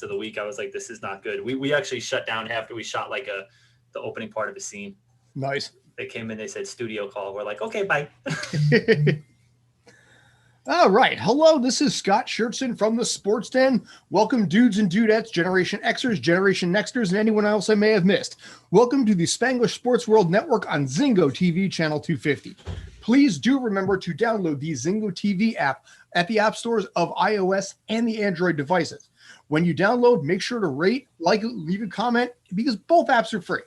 rest of the week. I was like, this is not good. We actually shut down after we shot like the opening part of a scene. Nice. They came in, they said studio call. We're like, okay, bye. All right. Hello, this is Scott Schertzen from the Sports Den. Welcome, dudes and dudettes, Generation Xers, Generation Nexters, and anyone else I may have missed. Welcome to the Spanglish Sports World Network on Zingo TV Channel 250. Please do remember to download the Zingo TV app at the app stores of iOS and the Android devices. When you download, make sure to rate, like, leave a comment, because both apps are free.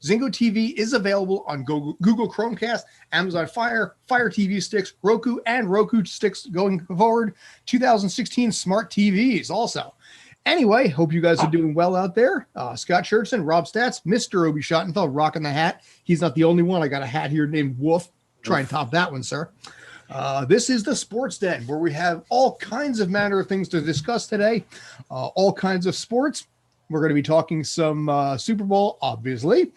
Zingo TV is available on Google Chromecast, Amazon Fire TV sticks, Roku, and Roku sticks going forward. 2016 smart TVs also. Anyway, hope you guys are doing well out there. Scott Schertzen, Rob Stats, Mr. Obi Schottenfeld rocking the hat. He's not the only one. I got a hat here named Wolf. Try and top that one, sir. This is the Sports Den, where we have all kinds of manner of things to discuss today, all kinds of sports. We're going to be talking some Super Bowl, obviously.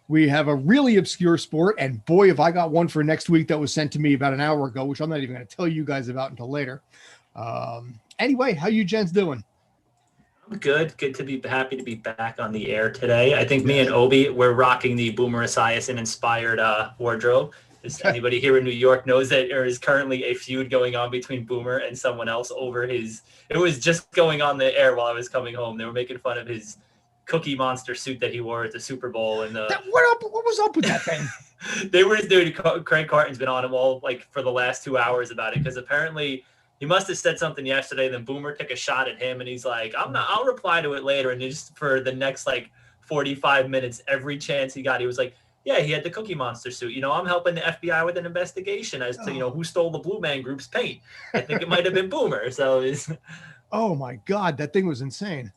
We have a really obscure sport, and boy, if I got one for next week that was sent to me about an hour ago, which I'm not even going to tell you guys about until later. Anyway, how you gents doing? I'm good. Good to be happy to be back on the air today. I think me and Obi, we're rocking the Boomer Esiason inspired wardrobe. Anybody here in New York knows that there is currently a feud going on between Boomer and someone else over his. It was just going on the air while I was coming home. They were making fun of his Cookie Monster suit that he wore at the Super Bowl. And what was up with that thing? They were just doing. Craig Carton's been on him all like for the last 2 hours about it, because apparently he must have said something yesterday. Then Boomer took a shot at him, and he's like, I'll reply to it later. And just for the next like 45 minutes, every chance he got, he was like, yeah, he had the Cookie Monster suit. I'm helping the FBI with an investigation as to, who stole the Blue Man Group's paint. I think it might have been Boomer. So oh my God, that thing was insane.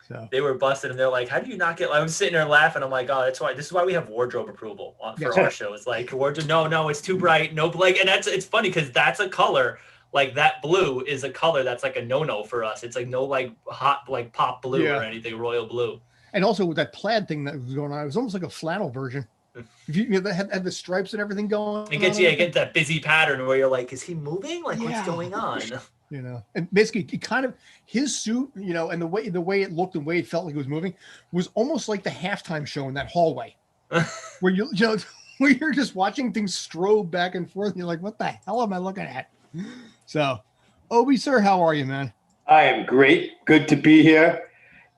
So they were busted, and they're like, how do you not get, I was sitting there laughing. I'm like, oh, this is why we have wardrobe approval for our show. It's like wardrobe. No, it's too bright. No, and it's funny because that's a color. Like that blue is a color that's like a no for us. It's like no like hot like pop blue or anything, royal blue. And also with that plaid thing that was going on, it was almost like a flannel version. If you had the stripes and everything going. It gets that busy pattern where you're like, is he moving? Like what's going on? And basically it kind of his suit, and the way it looked and the way it felt like it was moving was almost like the halftime show in that hallway where where you're just watching things strobe back and forth and you're like, what the hell am I looking at? So, Obi, sir, how are you, man? I am great. Good to be here.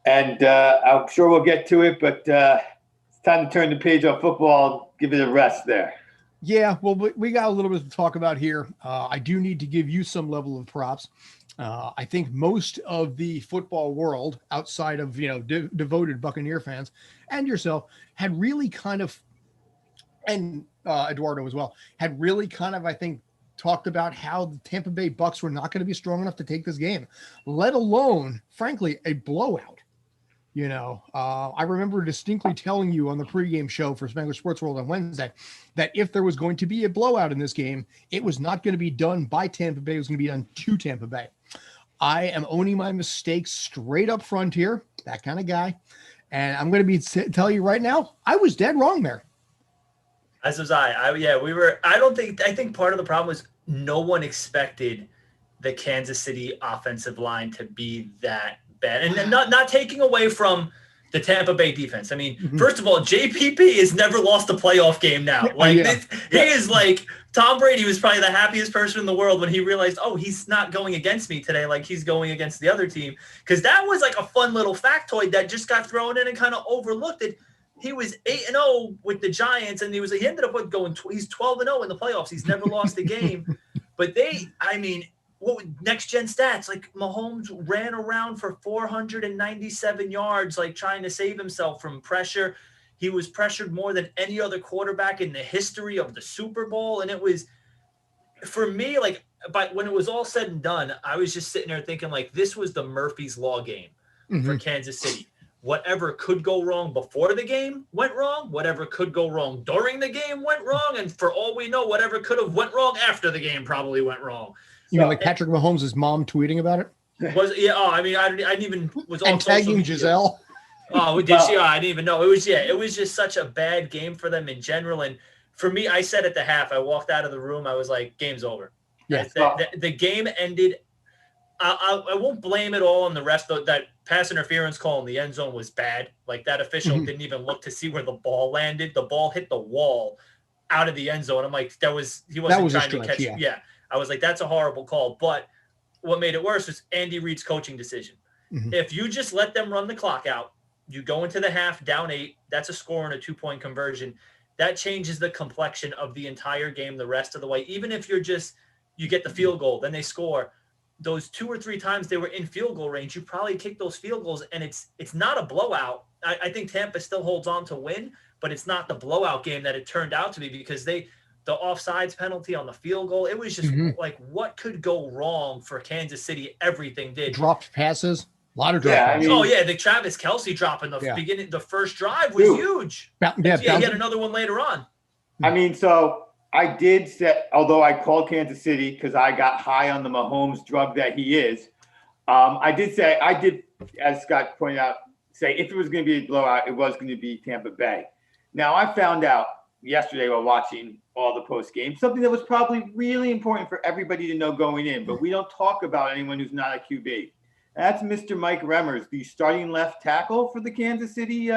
And I'm sure we'll get to it, but it's time to turn the page on football, give it a rest there. Yeah, well, we got a little bit to talk about here. I do need to give you some level of props. I think most of the football world, outside of, devoted Buccaneer fans and yourself, had really kind of, and Eduardo as well, had really kind of, I think, talked about how the Tampa Bay Bucs were not going to be strong enough to take this game, let alone, frankly, a blowout. I remember distinctly telling you on the pregame show for Spanglish Sports World on Wednesday that if there was going to be a blowout in this game, it was not going to be done by Tampa Bay. It was going to be done to Tampa Bay. I am owning my mistakes straight up front here, that kind of guy. And I'm going to tell you right now, I was dead wrong there. As was I. I think part of the problem was no one expected the Kansas City offensive line to be that bad. And not taking away from the Tampa Bay defense. I mean, first of all, JPP has never lost a playoff game now. Like he is like Tom Brady was probably the happiest person in the world when he realized, oh, he's not going against me today. Like he's going against the other team. Because that was like a fun little factoid that just got thrown in and kind of overlooked it. He was 8-0 with the Giants, and he ended up going. He's 12-0 in the playoffs. He's never lost a game. But next gen stats, like Mahomes ran around for 497 yards, like trying to save himself from pressure. He was pressured more than any other quarterback in the history of the Super Bowl. And it was, for me, like, but when it was all said and done, I was just sitting there thinking, like, this was the Murphy's Law game for Kansas City. Whatever could go wrong before the game went wrong. Whatever could go wrong during the game went wrong. And for all we know, whatever could have went wrong after the game probably went wrong. You mean like Patrick Mahomes' mom tweeting about it? I didn't even was and tagging Giselle. Oh, did she? Oh, I didn't even know. It was just such a bad game for them in general. And for me, I said at the half, I walked out of the room, I was like, game's over. Yeah. The game ended. I won't blame it all on the rest of that pass interference call in the end zone was bad. Like that official didn't even look to see where the ball landed. The ball hit the wall out of the end zone. I'm like, he wasn't trying to catch it. Yeah. I was like, that's a horrible call. But what made it worse was Andy Reid's coaching decision. If you just let them run the clock out, you go into the half down 8, that's a score and a 2-point conversion. That changes the complexion of the entire game the rest of the way. Even if you get the field goal, then they score. Those 2 or 3 times they were in field goal range, you probably kick those field goals, and it's not a blowout. I think Tampa still holds on to win, but it's not the blowout game that it turned out to be because the offsides penalty on the field goal, it was just like, what could go wrong for Kansas City? Everything did. Dropped passes. A lot of drop passes. The Travis Kelce drop in the beginning, the first drive was huge. He had another one later on. I mean, so I did say, although I called Kansas City because I got high on the Mahomes drug that he is, I did, as Scott pointed out, say if it was going to be a blowout, it was going to be Tampa Bay. Now, I found out yesterday while watching all the post game, something that was probably really important for everybody to know going in, but we don't talk about anyone who's not a QB. That's Mr. Mike Remmers, the starting left tackle for the Kansas City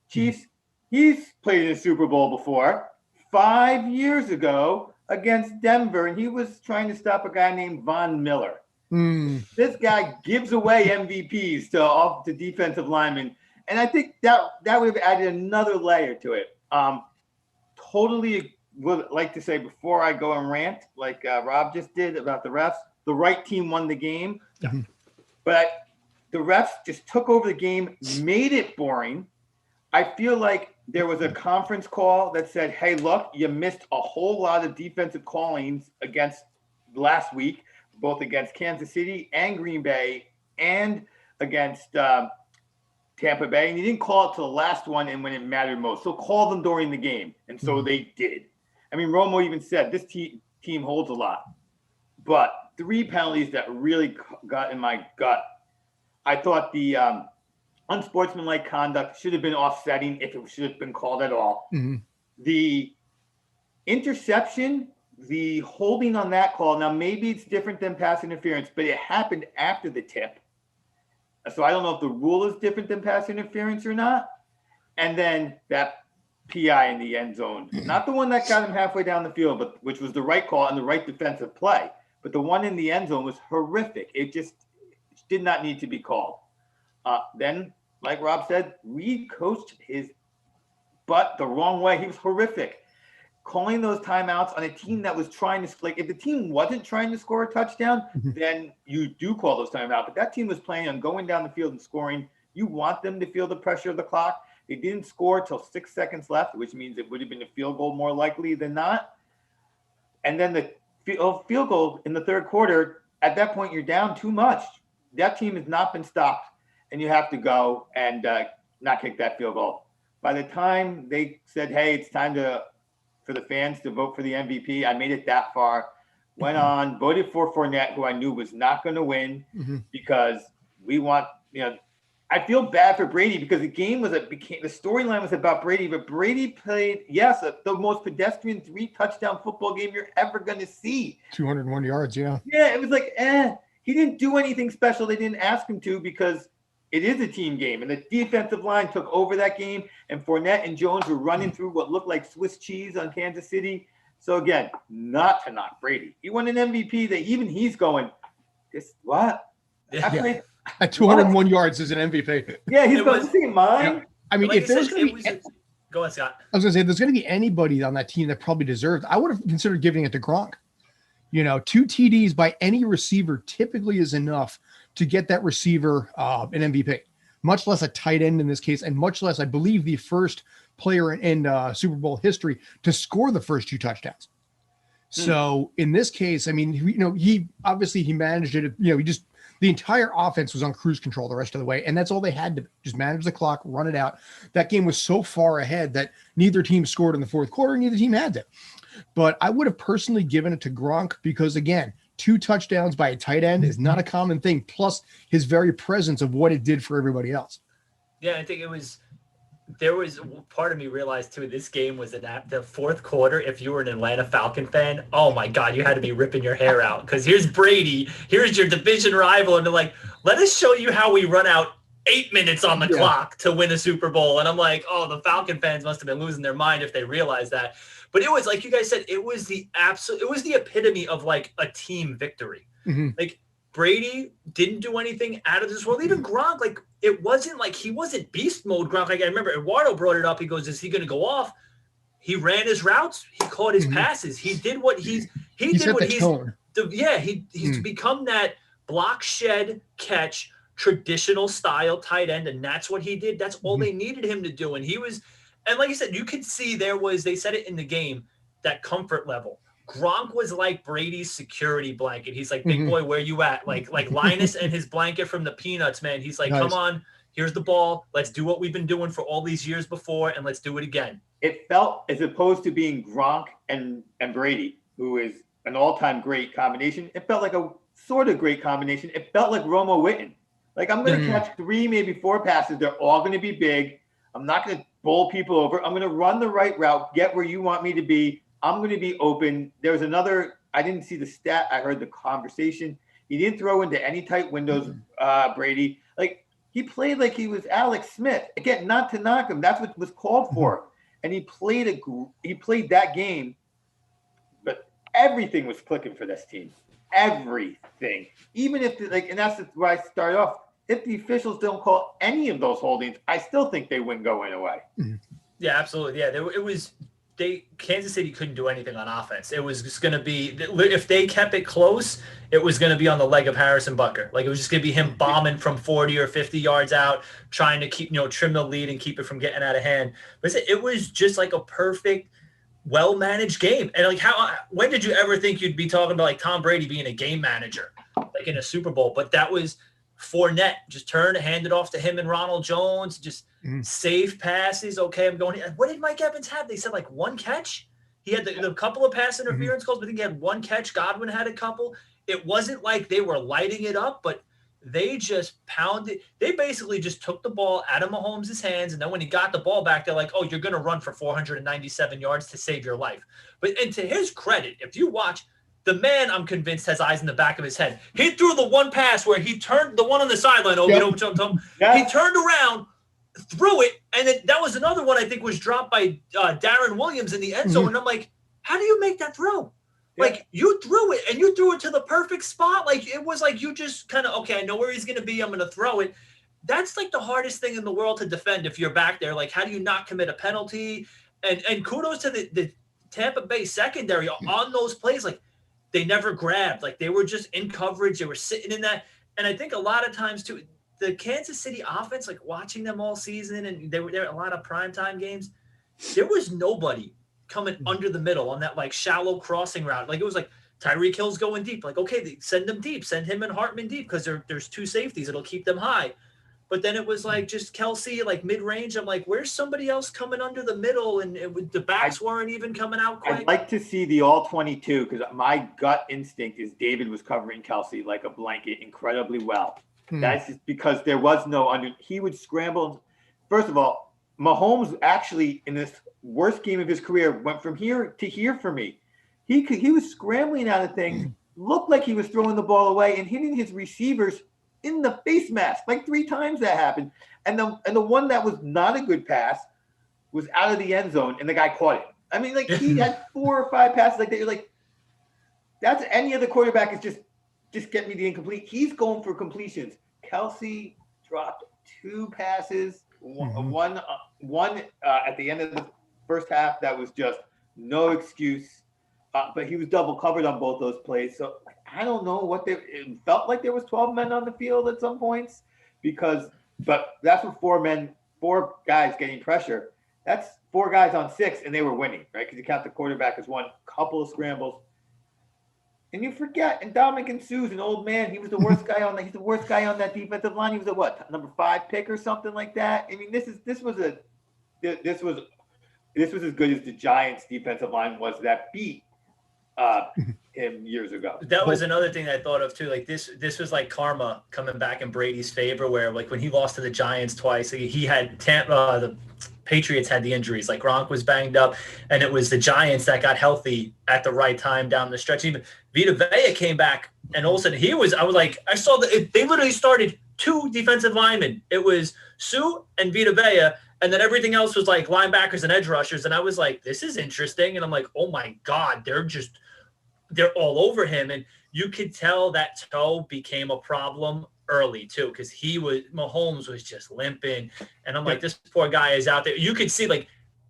Chiefs. He's played in a Super Bowl before, 5 years ago against Denver, and he was trying to stop a guy named Von Miller. This guy gives away MVPs to defensive linemen, and I think that would have added another layer to it. Totally would like to say before I go and rant, like Rob just did about the refs, the right team won the game. But the refs just took over the game, made it boring. I feel like there was a conference call that said, hey, look, you missed a whole lot of defensive callings against last week, both against Kansas City and Green Bay and against Tampa Bay. And you didn't call it to the last one and when it mattered most. So call them during the game. And so they did. I mean, Romo even said this team holds a lot. But 3 penalties that really got in my gut. I thought the unsportsmanlike conduct should have been offsetting if it should have been called at all. The interception, the holding on that call, now maybe it's different than pass interference, but it happened after the tip. So I don't know if the rule is different than pass interference or not. And then that PI in the end zone, not the one that got him halfway down the field, but which was the right call and the right defensive play. But the one in the end zone was horrific. It just did not need to be called. Then, like Rob said, Reid coached his butt the wrong way. He was horrific. Calling those timeouts on a team that was trying to, like, if the team wasn't trying to score a touchdown, then you do call those timeouts. But that team was planning on going down the field and scoring. You want them to feel the pressure of the clock. They didn't score till 6 seconds left, which means it would have been a field goal more likely than not. And then the field goal in the third quarter, at that point, you're down too much. That team has not been stopped, and you have to go and not kick that field goal. By the time they said, hey, it's time for the fans to vote for the MVP, I made it that far, went on, voted for Fournette, who I knew was not going to win because we want, I feel bad for Brady because the game the storyline was about Brady, but Brady played, the most pedestrian 3-touchdown football game you're ever going to see. 201 yards, yeah. Yeah, it was like, he didn't do anything special. They didn't ask him to because it is a team game, and the defensive line took over that game, and Fournette and Jones were running through what looked like Swiss cheese on Kansas City. So again, not to knock Brady. He won an MVP that even he's going, this what? Yeah. At 201 yards is an MVP. Yeah, he's going, this ain't mine. Yeah. I mean, if there's going to be... Go ahead, Scott. I was going to say, there's going to be anybody on that team that probably deserved, I would have considered giving it to Gronk. 2 TDs by any receiver typically is enough to get that receiver an MVP, much less a tight end in this case, and much less, I believe, the first player in Super Bowl history to score the first 2 touchdowns. So in this case, I mean, he managed it. The entire offense was on cruise control the rest of the way, and that's all they had to just manage the clock, run it out. That game was so far ahead that neither team scored in the fourth quarter, neither team had to. But I would have personally given it to Gronk because, again, 2 touchdowns by a tight end is not a common thing, plus his very presence of what it did for everybody else. Yeah, I think there was part of me realized too, this game was the fourth quarter. If you were an Atlanta Falcon fan, oh my God, you had to be ripping your hair out because here's Brady, here's your division rival. And they're like, let us show you how we run out 8 minutes on the clock to win a Super Bowl. And I'm like, oh, the Falcon fans must have been losing their mind if they realized that. But it was like you guys said, it was the epitome of like a team victory. Mm-hmm. Like Brady didn't do anything out of this world. Even Gronk, like it wasn't like he wasn't beast mode Gronk. Like I remember Eduardo brought it up. He goes, is he going to go off? He ran his routes. He caught his passes. He did what he did what he's tone. He's become that block, shed, catch, traditional style tight end, and that's what he did. That's all they needed him to do. And he was, and like you said, you could see they said it in the game, that comfort level. Gronk was like Brady's security blanket. He's like, big boy, where you at? Like Linus and his blanket from the Peanuts, man. He's like, come on, here's the ball. Let's do what we've been doing for all these years before, and let's do it again. It felt, as opposed to being Gronk and Brady, who is an all-time great combination, it felt like a sort of great combination. It felt like Romo Witten. Like, I'm going to catch 3, maybe 4 passes. They're all going to be big. I'm not going to bowl people over. I'm going to run the right route, get where you want me to be. I'm going to be open. There was another, I didn't see the stat. I heard the conversation. He didn't throw into any tight windows, Brady. Like, he played like he was Alex Smith. Again, not to knock him. That's what was called for. And he played that game, but everything was clicking for this team. Everything. Even if, and that's where I start off. If the officials don't call any of those holdings, I still think they wouldn't go away. Yeah, absolutely. Yeah, Kansas City couldn't do anything on offense. It was just going to be, if they kept it close, it was going to be on the leg of Harrison Butker. Like, it was just going to be him bombing from 40 or 50 yards out, trying to keep, trim the lead and keep it from getting out of hand. But it was just like a perfect, well-managed game. And like, when did you ever think you'd be talking about like Tom Brady being a game manager, like in a Super Bowl? But that was Fournette, just hand it off to him and Ronald Jones, just safe passes. Okay, I'm going. What did Mike Evans have? They said like 1 catch. He had the couple of pass interference calls, but I think he had 1 catch. Godwin had a couple. It wasn't like they were lighting it up, but they just pounded. They basically just took the ball out of Mahomes' hands, and then when he got the ball back, they're like, "Oh, you're going to run for 497 yards to save your life." And to his credit, if you watch. The man, I'm convinced, has eyes in the back of his head. He threw the one pass where he turned the one on the sideline. He turned around, threw it, and that was another one I think was dropped by Darren Williams in the end zone. And I'm like, how do you make that throw? Yeah. Like, you threw it, and you threw it to the perfect spot. Like, it was like you just kind of, okay, I know where he's going to be. I'm going to throw it. That's like the hardest thing in the world to defend if you're back there. Like, how do you not commit a penalty? And kudos to the Tampa Bay secondary on those plays. Like, they never grabbed. Like, they were just in coverage. They were sitting in that. And I think a lot of times, too, the Kansas City offense, like watching them all season, and they were there a lot of primetime games, there was nobody coming under the middle on that, like, shallow crossing route. Like, it was like Tyreek Hill's going deep. Like, okay, they send them deep. Send him and Hartman deep because there's 2 safeties. It'll keep them high. But then it was like just Kelsey, like mid-range. I'm like, where's somebody else coming under the middle? And the backs weren't even coming out quite. I'd like to see the all-22 because my gut instinct is David was covering Kelsey like a blanket incredibly well. That's just because there was no under. He would scramble. First of all, Mahomes actually in this worst game of his career went from here to here for me. He was scrambling out of things, looked like he was throwing the ball away and hitting his receivers in the face mask. Like 3 times that happened. And the one that was not a good pass was out of the end zone and the guy caught it. I mean, like, he had 4 or 5 passes like that. You're like, that's any other quarterback is just get me the incomplete. He's going for completions. Kelsey dropped 2 passes, one at the end of the first half that was just no excuse. But he was double covered on both those plays. So I don't know it felt like there was 12 men on the field at some points but that's what 4 guys getting pressure. That's 4 guys on 6 and they were winning, right? Because you count the quarterback as one, couple of scrambles. And you forget, and Dominican Sue's an old man. He was the worst guy he's the worst guy on that defensive line. He was a number 5 pick or something like that. I mean, this was as good as the Giants defensive line was that beat him years ago. That was another thing I thought of too. Like this was like karma coming back in Brady's favor, where like when he lost to the Giants twice, he had the Patriots had the injuries. Like Gronk was banged up, and it was the Giants that got healthy at the right time down the stretch. Even Vita Vea came back, and all of a sudden I saw that they literally started 2 defensive linemen. It was Sue and Vita Vea, and then everything else was like linebackers and edge rushers. And I was like, this is interesting. And I'm like, oh my God, they're all over him. And you could tell that toe became a problem early too, because Mahomes was just limping. And I'm like, this poor guy is out there. You could see like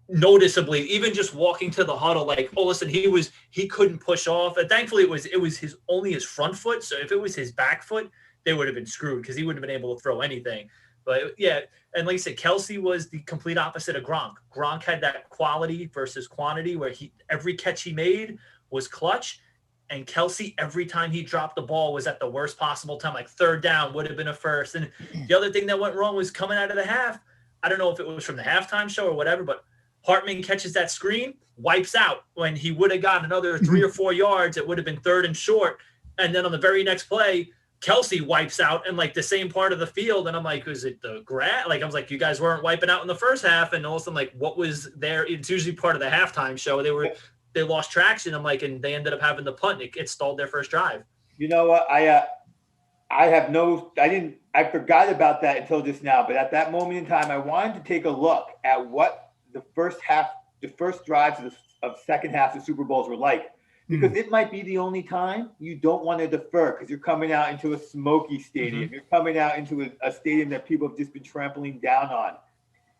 noticeably, even just walking to the huddle, like, oh, listen, he couldn't push off. And thankfully it was only his front foot. So if it was his back foot, they would have been screwed because he wouldn't have been able to throw anything. But yeah, and like I said, Kelsey was the complete opposite of Gronk. Gronk had that quality versus quantity where every catch he made was clutch. And Kelsey, every time he dropped the ball, was at the worst possible time. Like third down would have been a first. And the other thing that went wrong was coming out of the half. I don't know if it was from the halftime show or whatever, but Hartman catches that screen, wipes out. When he would have got another 3 or 4 yards, it would have been third and short. And then on the very next play, Kelsey wipes out in like the same part of the field. And I'm like, is it the grass? Like, I was like, you guys weren't wiping out in the first half. And all of a sudden, like, what was there? It's usually part of the halftime show. They lost traction. I'm like, and they ended up having the punt. It stalled their first drive. You know what? I forgot about that until just now. But at that moment in time, I wanted to take a look at what the first drives of second half of Super Bowls were like. Because it might be the only time you don't want to defer because you're coming out into a smoky stadium. You're coming out into a stadium that people have just been trampling down on.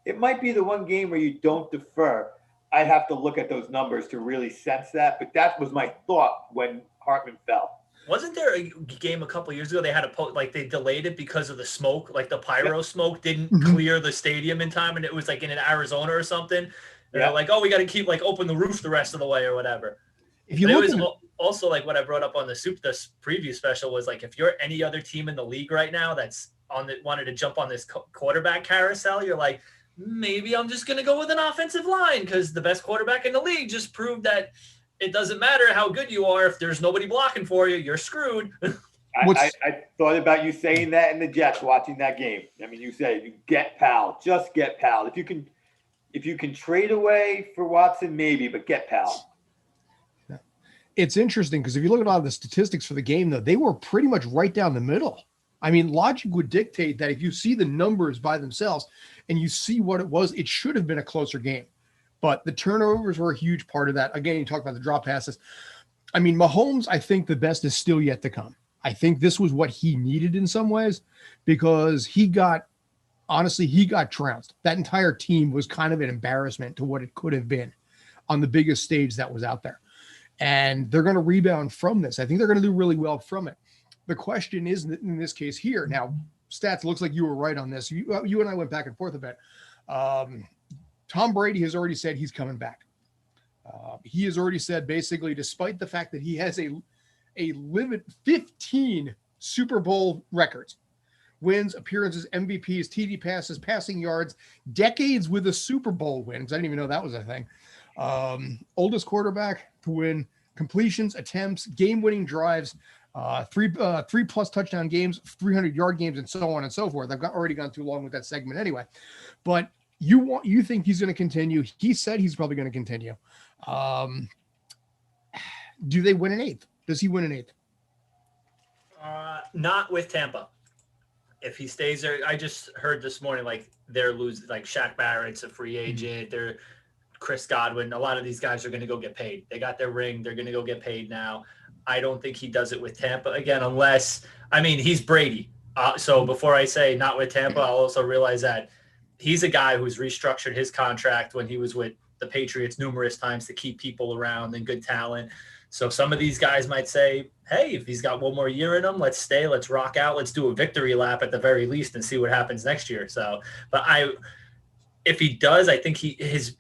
It might be the one game where you don't defer. I'd have to look at those numbers to really sense that. But that was my thought when Hartman fell. Wasn't there a game a couple of years ago? They had they delayed it because of the smoke, like the pyro smoke didn't clear the stadium in time. And it was like in Arizona or something. And they're like, oh, we got to keep like open the roof the rest of the way or whatever. If you also like what I brought up on the preview special was like, if you're any other team in the league right now that's wanted to jump on this quarterback carousel, you're like, maybe I'm just going to go with an offensive line because the best quarterback in the league just proved that it doesn't matter how good you are. If there's nobody blocking for you, you're screwed. I thought about you saying that in the Jets watching that game. I mean, you said you get Powell, just get Powell. If you can trade away for Watson, maybe, but get Powell. It's interesting because if you look at all the statistics for the game, though, they were pretty much right down the middle. I mean, logic would dictate that if you see the numbers by themselves and you see what it was, it should have been a closer game. But the turnovers were a huge part of that. Again, you talk about the drop passes. I mean, Mahomes, I think the best is still yet to come. I think this was what he needed in some ways because he got trounced. That entire team was kind of an embarrassment to what it could have been on the biggest stage that was out there. And they're going to rebound from this. I think they're going to do really well from it. The question is, in this case here, now, Stats, looks like you were right on this. You and I went back and forth a bit. Tom Brady has already said he's coming back. He has already said, basically, despite the fact that he has a limit 15 Super Bowl records, wins, appearances, MVPs, TD passes, passing yards, decades with a Super Bowl wins. I didn't even know that was a thing. Oldest quarterback to win completions, attempts, game-winning drives, three plus touchdown games, 300-yard games, and so on and so forth. I've already gone too long with that segment anyway. But you think he's going to continue. He said he's probably going to continue. Do they win an eighth? Does he win an eighth? Not with Tampa. If he stays there, I just heard this morning, like they're losing, like Shaq Barrett's a free agent. They're Chris Godwin. A lot of these guys are going to go get paid. They got their ring. They're going to go get paid now. I don't think he does it with Tampa again, unless, I mean, he's Brady. So before I say not with Tampa, I'll also realize that he's a guy who's restructured his contract when he was with the Patriots numerous times to keep people around and good talent. So some of these guys might say, hey, if he's got one more year in him, let's stay, let's rock out, let's do a victory lap at the very least and see what happens next year. So, but if he does, I think he'd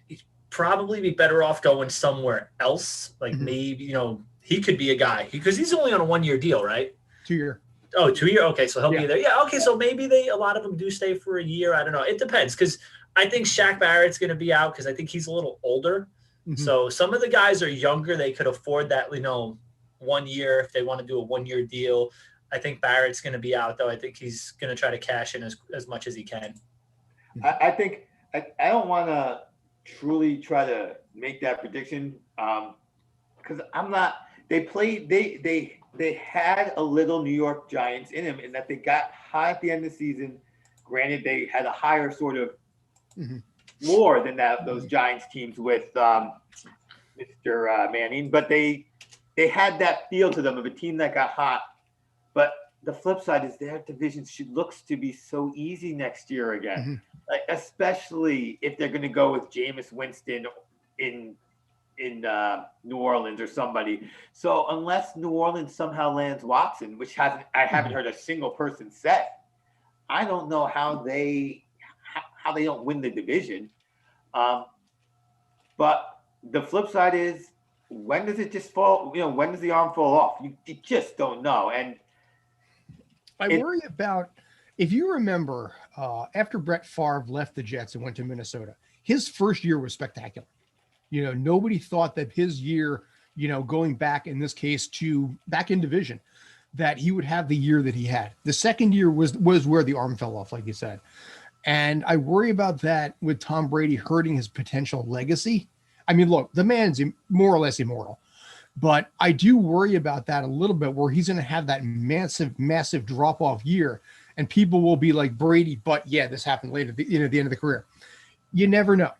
probably be better off going somewhere else. Like maybe, he could be a guy because he's only on a 1-year deal, right? 2-year. Oh, 2-year. Okay. So he'll be there. Yeah. Okay. So maybe a lot of them do stay for a year. I don't know. It depends. Cause I think Shaq Barrett's going to be out cause I think he's a little older. So some of the guys are younger. They could afford that, 1 year if they want to do a 1-year deal. I think Barrett's going to be out though. I think he's going to try to cash in as much as he can. I think I don't want to truly try to make that prediction because I'm not. They played. They had a little New York Giants in them, in that they got high at the end of the season. Granted, they had a higher sort of floor than those Giants teams with Mr. Manning, but they had that feel to them of a team that got hot. But the flip side is their division looks to be so easy next year again, like, especially if they're going to go with Jameis Winston in New Orleans or somebody. So unless New Orleans somehow lands Watson, which I haven't heard a single person say, I don't know how they don't win the division. But the flip side is, when does it just fall? When does the arm fall off? You just don't know. And I worry about, if you remember, after Brett Favre left the Jets and went to Minnesota, his first year was spectacular. Nobody thought that his year, going back in this case to back in division, that he would have the year that he had. The second year was where the arm fell off, like you said. And I worry about that with Tom Brady hurting his potential legacy. I mean, look, the man's more or less immortal, but I do worry about that a little bit, where he's going to have that massive drop-off year, and people will be like, Brady, but yeah, this happened later, the end of the career. You never know.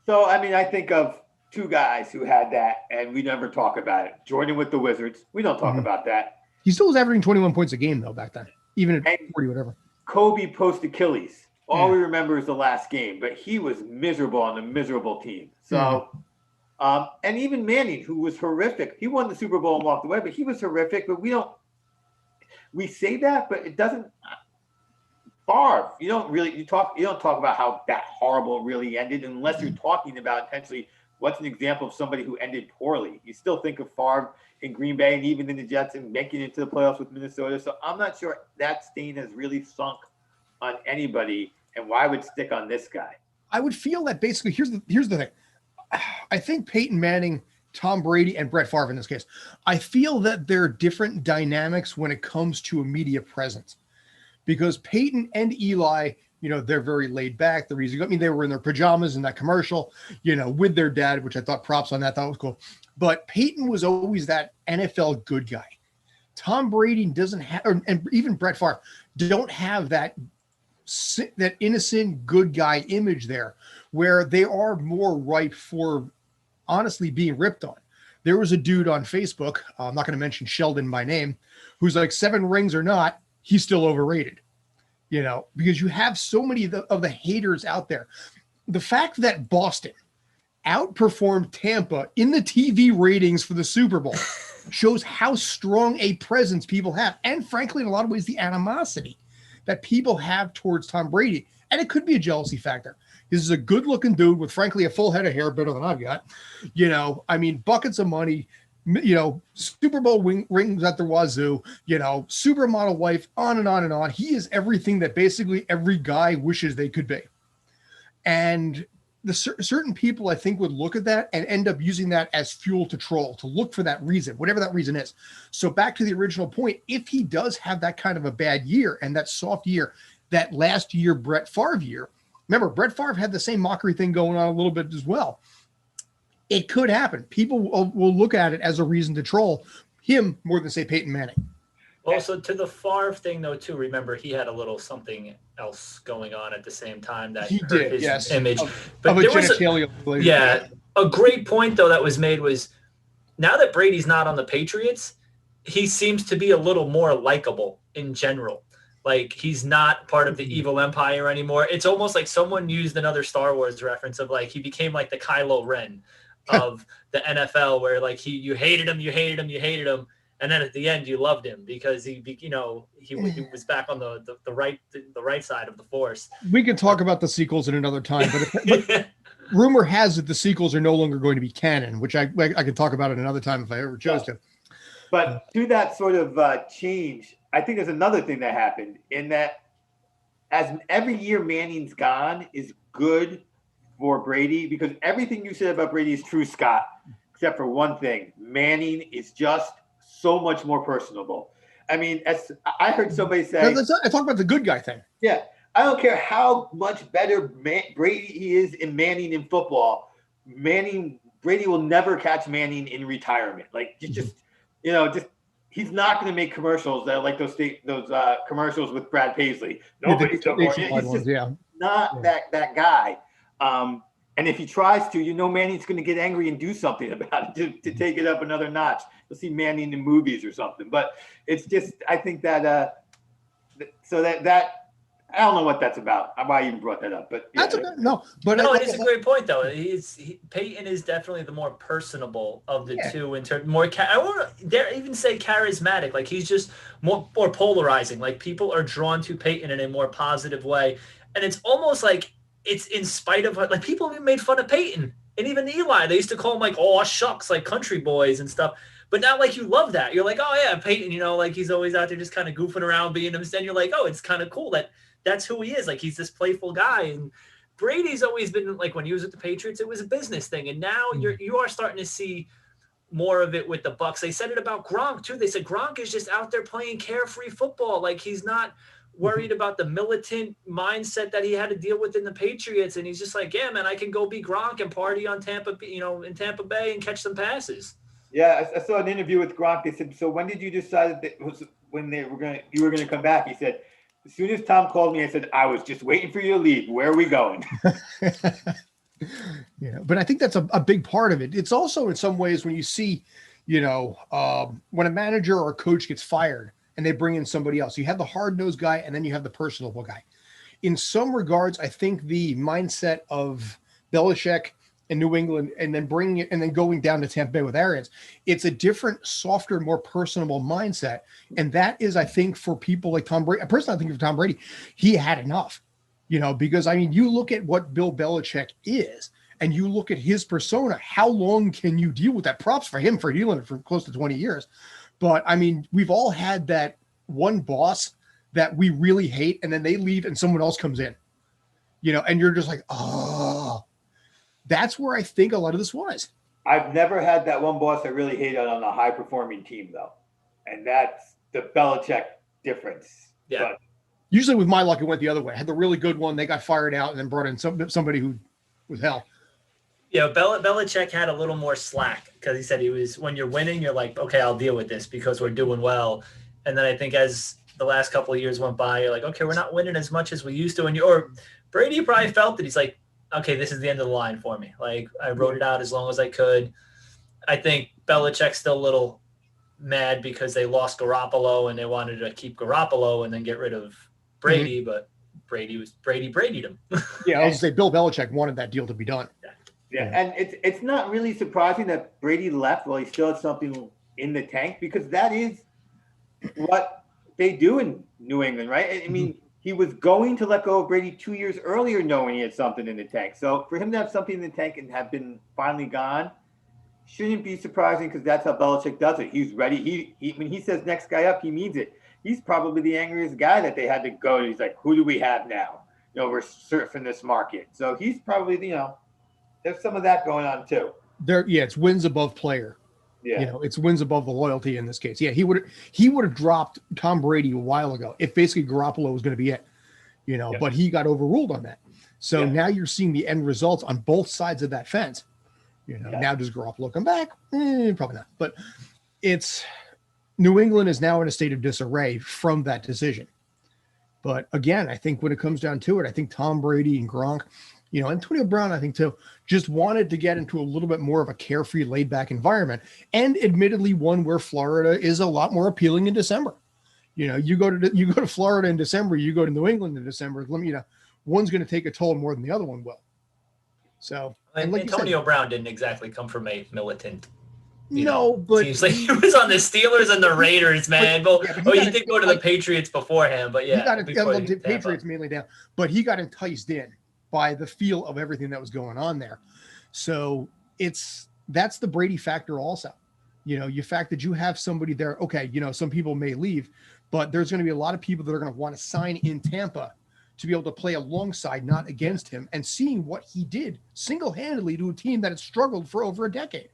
So, I mean, I think of two guys who had that, and we never talk about it. Jordan with the Wizards. We don't talk about that. He still was averaging 21 points a game, though, back then, even at 40, whatever. Kobe post-Achilles. All we remember is the last game, but he was miserable on a miserable team. So, and even Manning, who was horrific. He won the Super Bowl and walked away, but he was horrific. But we say that, but it doesn't. Favre, you don't talk about how that horrible really ended, unless you're talking about intentionally what's an example of somebody who ended poorly. You still think of Favre in Green Bay and even in the Jets and making it to the playoffs with Minnesota. So I'm not sure that stain has really sunk on anybody, and why would stick on this guy? I would feel that basically, here's the thing. I think Peyton Manning, Tom Brady, and Brett Favre in this case, I feel that there are different dynamics when it comes to a media presence, because Peyton and Eli, they're very laid back. The reason, I mean, they were in their pajamas in that commercial, with their dad, which I thought, props on that. That was cool. But Peyton was always that NFL good guy. Tom Brady doesn't have, and even Brett Favre don't have that innocent good guy image there, where they are more ripe for honestly being ripped on. There was a dude on Facebook, I'm not going to mention Sheldon by name, who's like, 7 rings or not, he's still overrated, because you have so many of the haters out there. The fact that Boston outperformed Tampa in the TV ratings for the Super Bowl shows how strong a presence people have. And frankly, in a lot of ways, the animosity that people have towards Tom Brady. And it could be a jealousy factor. This is a good looking dude with, frankly, a full head of hair, better than I've got. I mean, buckets of money, Super Bowl rings at the wazoo, supermodel wife, on and on and on. He is everything that basically every guy wishes they could be. And the certain people, I think, would look at that and end up using that as fuel to troll, to look for that reason, whatever that reason is. So back to the original point, if he does have that kind of a bad year and that soft year, that last year Brett Favre year, remember, Brett Favre had the same mockery thing going on a little bit as well. It could happen. People will look at it as a reason to troll him more than, say, Peyton Manning. Also, to the Favre thing, though, too, remember, he had a little something else going on at the same time that hurt his image. But there was a great point, though, that was made was, now that Brady's not on the Patriots, he seems to be a little more likable in general. Like, he's not part of the evil empire anymore. It's almost like someone used another Star Wars reference of, like, he became like the Kylo Ren of the NFL, where, like, you hated him. And then at the end, you loved him because he was back on the right side of the force. We can talk about the sequels in another time, but rumor has it the sequels are no longer going to be canon, which I can talk about it another time if I ever chose to. But to that sort of change, I think there's another thing that happened, in that as every year Manning's gone is good for Brady, because everything you said about Brady is true, Scott, except for one thing. Manning is just so much more personable. I mean, as I heard somebody say, I talk about the good guy thing. Yeah. I don't care how much better Brady is in Manning in football. Brady will never catch Manning in retirement. Like just he's not going to make commercials that are like those commercials with Brad Paisley. Nobody's just not that guy. And if he tries to, Manning's going to get angry and do something about it to take it up another notch. You'll see Manning in movies or something. But it's just, I think that so that I don't know what that's about. Why I even brought that up, but that's okay. No, it is a great point though. Peyton is definitely the more personable of the two in terms more. I won't dare even say charismatic. Like he's just more polarizing. Like people are drawn to Peyton in a more positive way, and it's almost like it's in spite of like people even made fun of Peyton and even Eli. They used to call him like, oh shucks, like country boys and stuff. But now, like, you love that. You're like, oh yeah, Peyton. Like he's always out there just kind of goofing around, being him. Then you're like, oh, it's kind of cool that. That's who he is. Like he's this playful guy. And Brady's always been like when he was with the Patriots, it was a business thing. And now you are starting to see more of it with the Bucs. They said it about Gronk too. They said Gronk is just out there playing carefree football. Like he's not worried about the militant mindset that he had to deal with in the Patriots. And he's just like, yeah, man, I can go be Gronk and party on in Tampa Bay and catch some passes. Yeah, I saw an interview with Gronk. They said, so when did you decide that it was when you were gonna come back? He said, as soon as Tom called me, I said, I was just waiting for you to leave. Where are we going? But I think that's a big part of it. It's also in some ways when you see, when a manager or a coach gets fired and they bring in somebody else, you have the hard-nosed guy and then you have the personable guy. In some regards, I think the mindset of Belichick in New England and then bringing it and then going down to Tampa Bay with Arians, it's a different, softer, more personable mindset. And that is, I think, for people like Tom Brady, personally, I think for Tom Brady, he had enough, because I mean, you look at what Bill Belichick is and you look at his persona, how long can you deal with that? Props for him for dealing it for close to 20 years. But I mean, we've all had that one boss that we really hate and then they leave and someone else comes in, and you're just like, oh, that's where I think a lot of this was. I've never had that one boss I really hated on a high-performing team, though. And that's the Belichick difference. Yeah. But usually with my luck, it went the other way. I had the really good one. They got fired out and then brought in somebody who was hell. Yeah, Belichick had a little more slack because he said when you're winning, you're like, okay, I'll deal with this because we're doing well. And then I think as the last couple of years went by, you're like, okay, we're not winning as much as we used to. Or Brady probably felt that he's like, okay, this is the end of the line for me. Like I wrote it out as long as I could. I think Belichick's still a little mad because they lost Garoppolo and they wanted to keep Garoppolo and then get rid of Brady, but Brady'd him. Yeah, I was gonna say Bill Belichick wanted that deal to be done. Yeah. And it's not really surprising that Brady left while he still had something in the tank because that is what they do in New England, right? I mean, he was going to let go of Brady 2 years earlier knowing he had something in the tank. So for him to have something in the tank and have been finally gone shouldn't be surprising because that's how Belichick does it. He's ready. He when he says next guy up, he means it. He's probably the angriest guy that they had to go to. He's like, who do we have now? We're surfing this market. So he's probably, there's some of that going on too. It's wins above player. Yeah. It's wins above the loyalty in this case. Yeah, he would have dropped Tom Brady a while ago if basically Garoppolo was going to be it, but he got overruled on that. So now you're seeing the end results on both sides of that fence. Now does Garoppolo come back? Probably not. But it's New England is now in a state of disarray from that decision. But again, I think when it comes down to it, I think Tom Brady and Gronk, Antonio Brown, I think too, just wanted to get into a little bit more of a carefree, laid-back environment, and admittedly one where Florida is a lot more appealing in December. You go to Florida in December, you go to New England in December. One's going to take a toll more than the other one will. So, and like Antonio Brown didn't exactly come from a militant. But seems like he was on the Steelers and the Raiders, man. He did go to the Patriots beforehand, but yeah, he got the Patriots mainly down, but he got enticed in by the feel of everything that was going on there. So that's the Brady factor also. You fact that you have somebody there, okay, some people may leave, but there's going to be a lot of people that are going to want to sign in Tampa to be able to play alongside, not against him, and seeing what he did single-handedly to a team that had struggled for over a decade.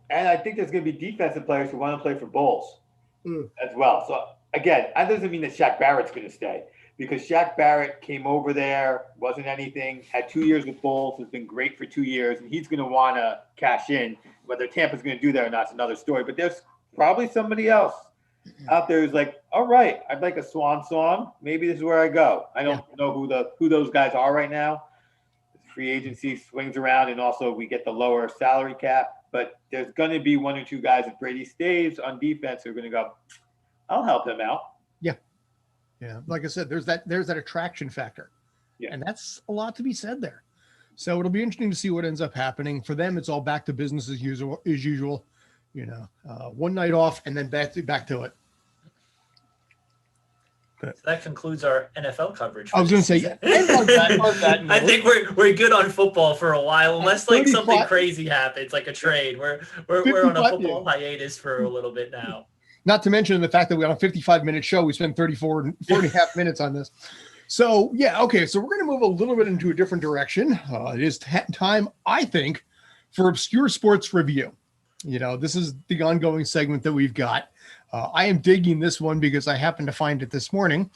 And I think there's going to be defensive players who want to play for Bowles as well. So, again, that doesn't mean that Shaq Barrett's going to stay. because Shaq Barrett came over there, wasn't anything, had 2 years with Bulls, has been great for 2 years, and he's going to want to cash in. Whether Tampa's going to do that or not is another story. But there's probably somebody else out there who's like, all right, I'd like a swan song. Maybe this is where I go. I don't know who those guys are right now. Free agency swings around, and also we get the lower salary cap. But there's going to be one or two guys if Brady stays on defense who are going to go, I'll help him out. Yeah. Like I said, there's that attraction factor. Yeah. And that's a lot to be said there. So it'll be interesting to see what ends up happening. For them, it's all back to business as usual. One night off and then back to it. So that concludes our NFL coverage. I was going to say, I think we're good on football for a while, unless like something crazy happens, like a trade. We're on a football hiatus for a little bit now. Not to mention the fact that we on a 55-minute show, we spent 4 and a half minutes on this. So, yeah, okay. So we're going to move a little bit into a different direction. It is time, I think, for Obscure Sports Review. This is the ongoing segment that we've got. I am digging this one because I happened to find it this morning.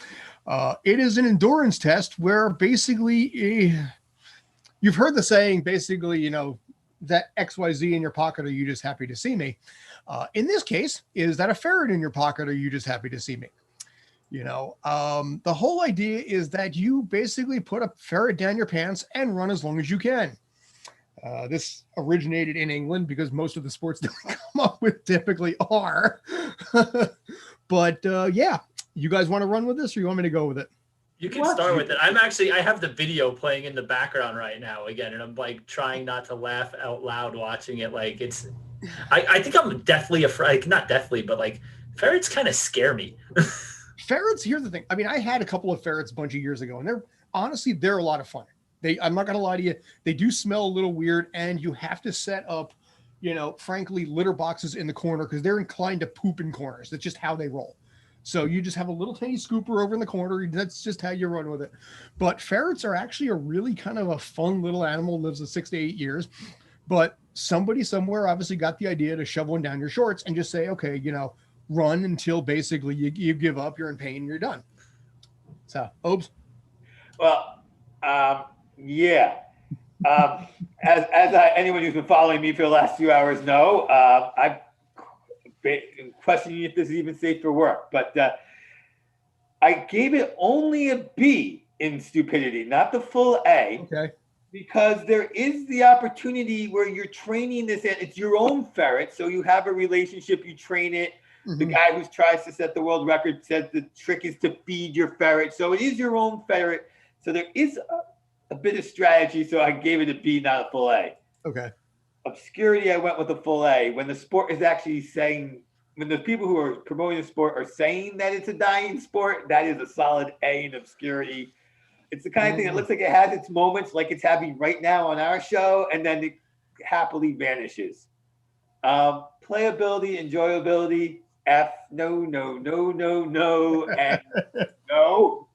It is an endurance test where basically you've heard the saying, basically, that XYZ in your pocket, are you just happy to see me? In this case, is that a ferret in your pocket, or are you just happy to see me? The whole idea is that you basically put a ferret down your pants and run as long as you can. This originated in England because most of the sports that we come up with typically are. But yeah, you guys want to run with this, or you want me to go with it? You can start with it. I have the video playing in the background right now again, and I'm like trying not to laugh out loud watching it. Like I think I'm deathly afraid, not deathly, but like ferrets kind of scare me. Ferrets, here's the thing. I mean, I had a couple of ferrets a bunch of years ago, and they're a lot of fun. I'm not going to lie to you. They do smell a little weird, and you have to set up, frankly, litter boxes in the corner because they're inclined to poop in corners. That's just how they roll. So you just have a little tiny scooper over in the corner. That's just how you run with it. But ferrets are actually a really kind of a fun little animal, lives 6 to 8 years. But somebody somewhere obviously got the idea to shove one down your shorts and just say, okay, run until basically you give up, you're in pain, you're done. So, Obes? Well, yeah. Anyone who's been following me for the last few hours know, I've been questioning if this is even safe for work, but I gave it only a B in stupidity, not the full A. Okay. Because there is the opportunity where you're training this, and it's your own ferret, so you have a relationship, you train it. Mm-hmm. The guy who tries to set the world record says the trick is to feed your ferret, so it is your own ferret. So there is a bit of strategy, so I gave it a B, not a full A. Okay. Obscurity, I went with a full A. When the sport is actually saying, when the people who are promoting the sport are saying that it's a dying sport, that is a solid A in obscurity. It's the kind of thing that looks like it has its moments, like it's having right now on our show, and then it happily vanishes. Playability, enjoyability, F, no, and no.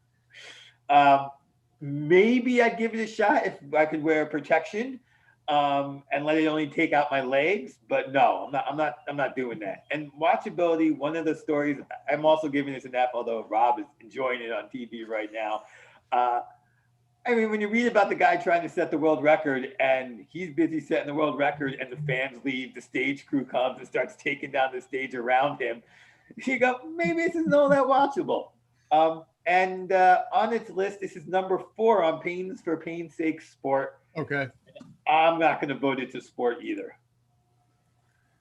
Maybe I'd give it a shot if I could wear protection and let it only take out my legs, but no, I'm not doing that. And watchability, one of the stories, I'm also giving this an F, although Rob is enjoying it on TV right now. I mean, when you read about the guy trying to set the world record and he's busy setting the world record and the fans leave, the stage crew comes and starts taking down the stage around him, you go, maybe this isn't all that watchable. And on its list, this is number 4 on Pains for Pain's Sake Sport. Okay. I'm not going to vote it to sport either.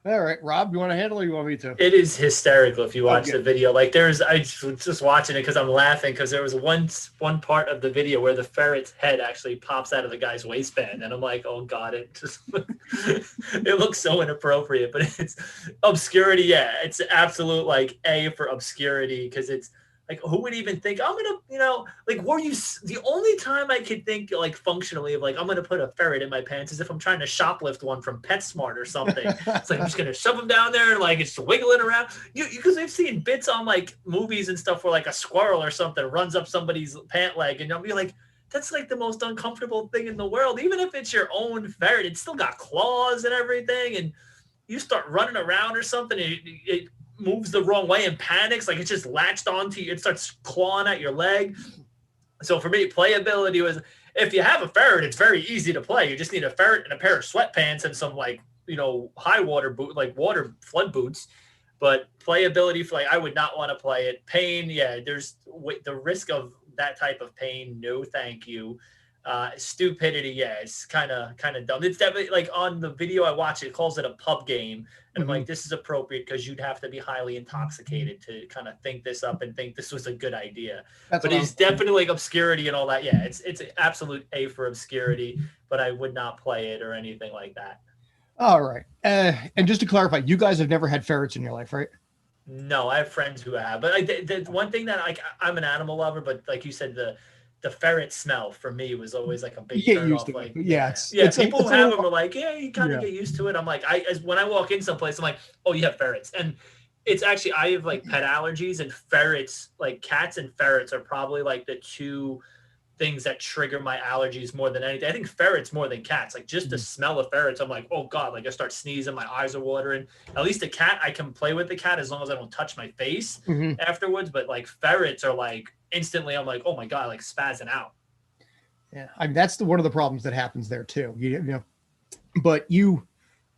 All right, Rob, you want to handle it or you want me to? It is hysterical if you watch the video. Like I was just watching it because I'm laughing because there was one part of the video where the ferret's head actually pops out of the guy's waistband. And I'm like, oh God, it looks so inappropriate, but it's obscurity. Yeah, it's absolute like A for obscurity because it's like, who would even think I'm going to, like, the only time I could think like functionally of like, I'm going to put a ferret in my pants is if I'm trying to shoplift one from PetSmart or something. It's like, I'm just going to shove them down there and like, it's wiggling around. Because I've seen bits on like movies and stuff where like a squirrel or something runs up somebody's pant leg and I'll be like, that's like the most uncomfortable thing in the world. Even if it's your own ferret, it's still got claws and everything. And you start running around or something, it moves the wrong way and panics, like it's just latched onto you, it starts clawing at your leg. So for me, playability was, if you have a ferret, it's very easy to play. You just need a ferret and a pair of sweatpants and some like, high water boot, like water flood boots. But playability, for like, I would not want to play it. Pain, yeah, there's the risk of that type of pain. No, thank you. Stupidity, yeah, it's kind of dumb. It's definitely like on the video I watched, it calls it a pub game, and I'm like, this is appropriate because you'd have to be highly intoxicated to kind of think this up and think this was a good idea. But it's definitely like obscurity and all that. Yeah, it's an absolute A for obscurity, but I would not play it or anything like that. All right. And just to clarify, you guys have never had ferrets in your life, right? No, I have friends who have, but the one thing that, like, I'm an animal lover, but like you said, the ferret smell for me was always like a big turn off. Like, people who have them are like, yeah, you kind of get used to it. I'm like, when I walk in someplace, I'm like, oh, you have ferrets. And it's actually, I have like pet allergies, and ferrets, like cats and ferrets, are probably like the two things that trigger my allergies more than anything. I think ferrets more than cats. Like, just the smell of ferrets, I'm like, oh God, like I start sneezing, my eyes are watering. At least a cat, I can play with the cat as long as I don't touch my face afterwards. But like ferrets are like, instantly I'm like, oh my God, like spazzing out. Yeah. I mean, that's one of the problems that happens there too. But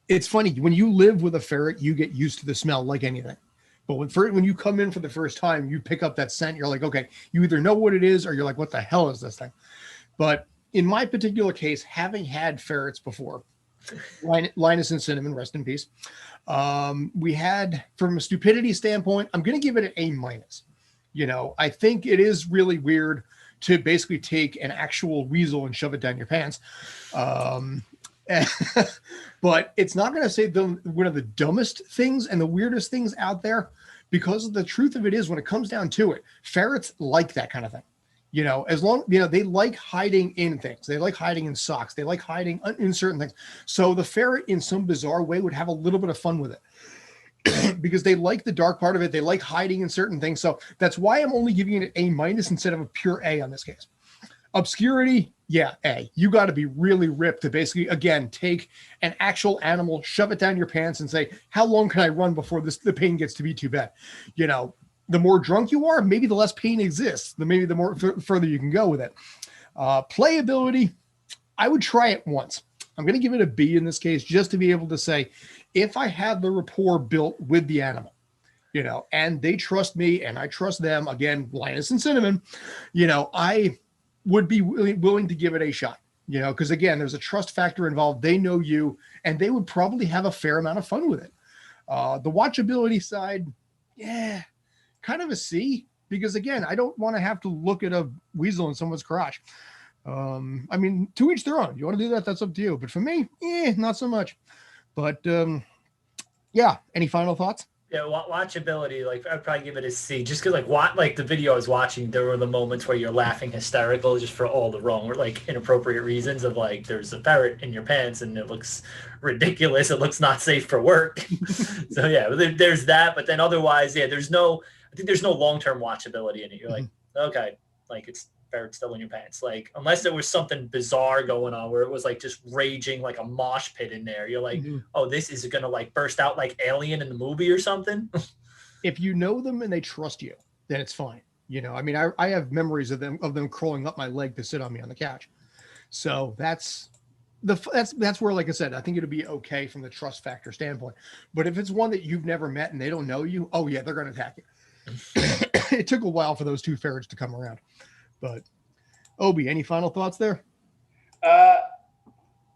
it's funny, when you live with a ferret, you get used to the smell like anything. But when you come in for the first time, you pick up that scent, you're like, okay, you either know what it is or you're like, what the hell is this thing? But in my particular case, having had ferrets before, Linus and Cinnamon, rest in peace. We had, from a stupidity standpoint, I'm going to give it an A-. I think it is really weird to basically take an actual weasel and shove it down your pants. But it's not going to say one of the dumbest things and the weirdest things out there, because the truth of it is, when it comes down to it, ferrets like that kind of thing. As long, they like hiding in things. They like hiding in socks. They like hiding in certain things. So the ferret, in some bizarre way, would have a little bit of fun with it because they like the dark part of it. They like hiding in certain things. So that's why I'm only giving it an A- instead of a pure A on this case. Obscurity, yeah, A. You got to be really ripped to basically, again, take an actual animal, shove it down your pants, and say, how long can I run before the pain gets to be too bad? The more drunk you are, maybe the less pain exists. Maybe the more further you can go with it. Playability, I would try it once. I'm going to give it a B in this case, just to be able to say, if I have the rapport built with the animal, and they trust me and I trust them, again, Linus and Cinnamon, I would be willing to give it a shot, because again, there's a trust factor involved. They know you, and they would probably have a fair amount of fun with it. The watchability side, yeah, kind of a C, because again, I don't want to have to look at a weasel in someone's crotch. I mean, to each their own. You want to do that, that's up to you. But for me, not so much. But yeah, any final thoughts? Yeah, watchability, like I'd probably give it a C, just because like the video I was watching, there were the moments where you're laughing hysterical just for all the wrong or like inappropriate reasons of like, there's a ferret in your pants and it looks ridiculous, it looks not safe for work. So yeah, there's that. But then otherwise, yeah, there's no long-term watchability in it. You're like, okay, like it's ferret still in your pants. Like, unless there was something bizarre going on where it was like just raging like a mosh pit in there, you're like, oh, this is gonna like burst out like Alien in the movie or something. If you know them and they trust you, then it's fine. I mean, I have memories of them crawling up my leg to sit on me on the couch. So that's where, like I said, I think it'll be okay from the trust factor standpoint. But if it's one that you've never met and they don't know you, oh yeah, they're gonna attack you. It took a while for those two ferrets to come around. But Obi, any final thoughts there? I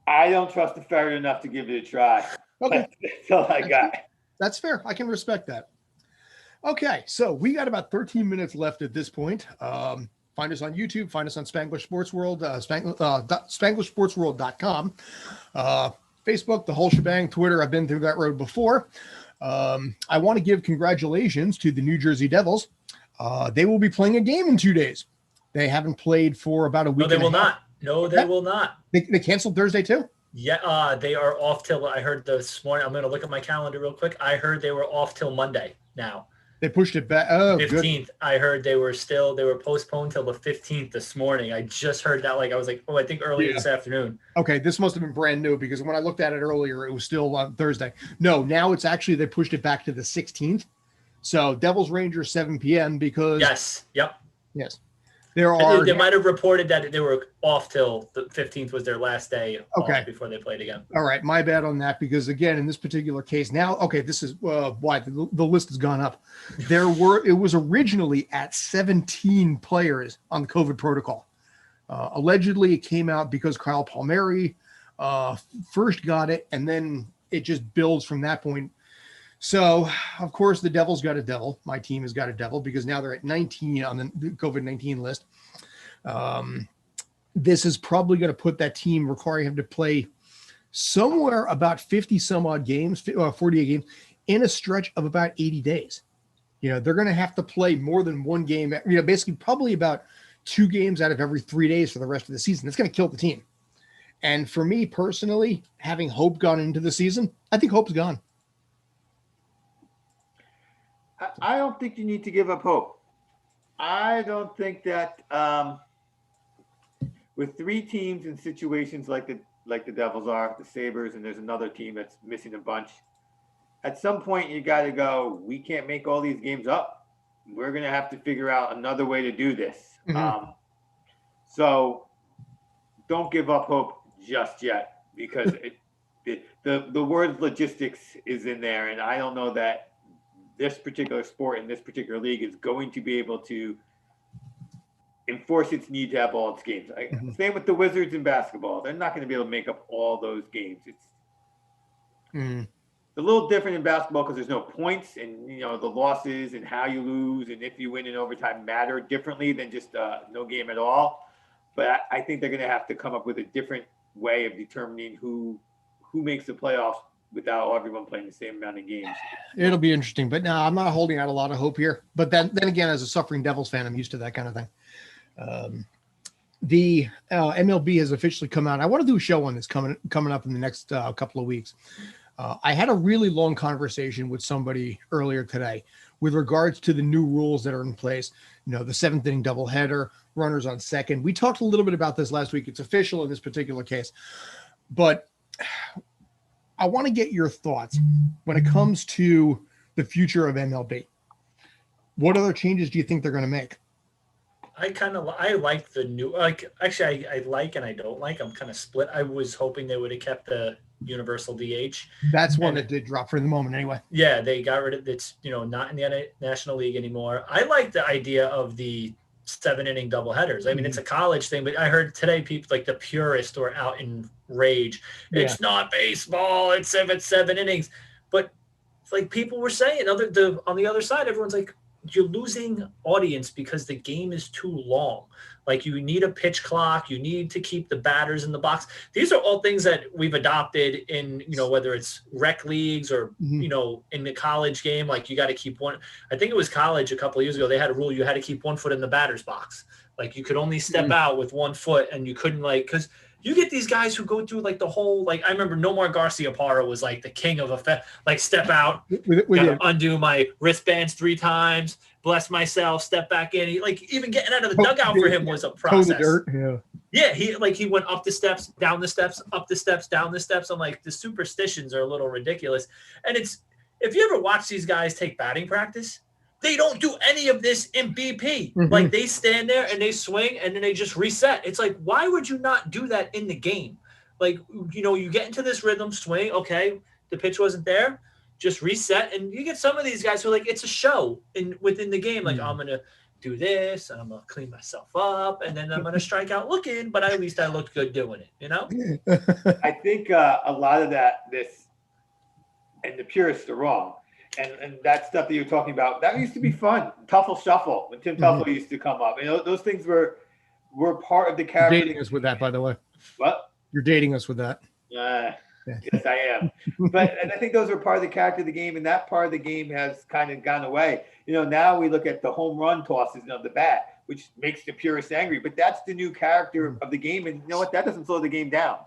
don't trust the ferret enough to give it a try. Okay. That's all I got. That's fair. I can respect that. Okay, so we got about 13 minutes left at this point. Find us on YouTube. Find us on Spanglish Sports World, SpanglishSportsWorld.com. Facebook, the whole shebang. Twitter, I've been through that road before. I want to give congratulations to the New Jersey Devils. They will be playing a game in 2 days. They haven't played for about a week. No, they will not. No, they will not. They canceled Thursday too? Yeah, they are off till, I heard this morning. I'm going to look at my calendar real quick. I heard they were off till Monday now. They pushed it back. Oh, 15th. Good. I heard they were postponed till the 15th this morning. I just heard that. Like, I was like, oh, I think earlier this afternoon. Okay, this must have been brand new, because when I looked at it earlier, it was still on Thursday. No, now it's actually, they pushed it back to the 16th. So Devils Rangers 7 p.m. because. Yes. Yep. Yes. There are. They might have reported that they were off till the 15th was their last day Okay. off before they played again. All right, my bad on that, because again, in this particular case, now, okay, this is why the list has gone up. It was originally at 17 players on the COVID protocol. Allegedly, it came out because Kyle Palmieri first got it, and then it just builds from that point. So, of course, the Devils got a devil. My team has got a devil because now they're at 19 on the COVID-19 list. This is probably going to put that team, requiring him to play somewhere about 50 some odd games, 48 games in a stretch of about 80 days. They're going to have to play more than one game, basically probably about 2 games out of every 3 days for the rest of the season. That's going to kill the team. And for me personally, having hope gone into the season, I think hope's gone. I don't think you need to give up hope. I don't think that with 3 teams in situations like the Devils are, the Sabres, and there's another team that's missing a bunch, at some point you got to go, we can't make all these games up. We're going to have to figure out another way to do this. Mm-hmm. So don't give up hope just yet, because the word logistics is in there, and I don't know that this particular sport in this particular league is going to be able to enforce its need to have all its games. Same with the Wizards in basketball. They're not going to be able to make up all those games. It's a little different in basketball because there's no points, and the losses and how you lose and if you win in overtime matter differently than just no game at all. But I think they're going to have to come up with a different way of determining who makes the playoffs without everyone playing the same amount of games. It'll be interesting, but no, I'm not holding out a lot of hope here. But then again, as a suffering Devils fan, I'm used to that kind of thing. The MLB has officially come out. I want to do a show on this coming up in the next couple of weeks. I had a really long conversation with somebody earlier today with regards to the new rules that are in place. The 7th inning doubleheader, runners on second. We talked a little bit about this last week. It's official in this particular case, but I want to get your thoughts when it comes to the future of MLB. What other changes do you think they're going to make? I like the new, actually I like and I don't like. I'm kind of split. I was hoping they would have kept the universal DH. That's one that did drop for the moment anyway. Yeah, they got rid of it's, not in the National League anymore. I like the idea of the 7-inning doubleheaders. I mean, it's a college thing, but I heard today people like the purists were out in rage. It's not baseball. It's 7 innings. But it's like people were saying, on the other side, everyone's like, you're losing audience because the game is too long. Like, you need a pitch clock. You need to keep the batters in the box. These are all things that we've adopted in, whether it's rec leagues or, in the college game, like you got to keep one. I think it was college a couple of years ago. They had a rule. You had to keep 1 foot in the batter's box. Like, you could only step out with 1 foot, and you couldn't because you get these guys who go through the whole, I remember Nomar Garciaparra was the king of step out, undo my wristbands 3 times, bless myself, step back in. Even getting out of the dugout for him was a process. The dirt, yeah. He went up the steps, down the steps, up the steps, down the steps. I'm like, the superstitions are a little ridiculous. And if you ever watch these guys take batting practice, they don't do any of this in BP. Mm-hmm. They stand there and they swing and then they just reset. It's like, why would you not do that in the game? You get into this rhythm, swing, okay, the pitch wasn't there, just reset. And you get some of these guys who are it's a show within the game. I'm going to do this and I'm going to clean myself up and then I'm going to strike out looking, but at least I looked good doing it, I think a lot of this, and the purists are wrong. And that stuff that you're talking about, that used to be fun. Tuffle Shuffle, when Tim Tuffle used to come up. Those things were part of the character. You're dating us with that, by the way. What? You're dating us with that. Yes, I am. And I think those are part of the character of the game, and that part of the game has kind of gone away. Now we look at the home run tosses of the bat, which makes the purists angry. But that's the new character of the game, and you know what? That doesn't slow the game down.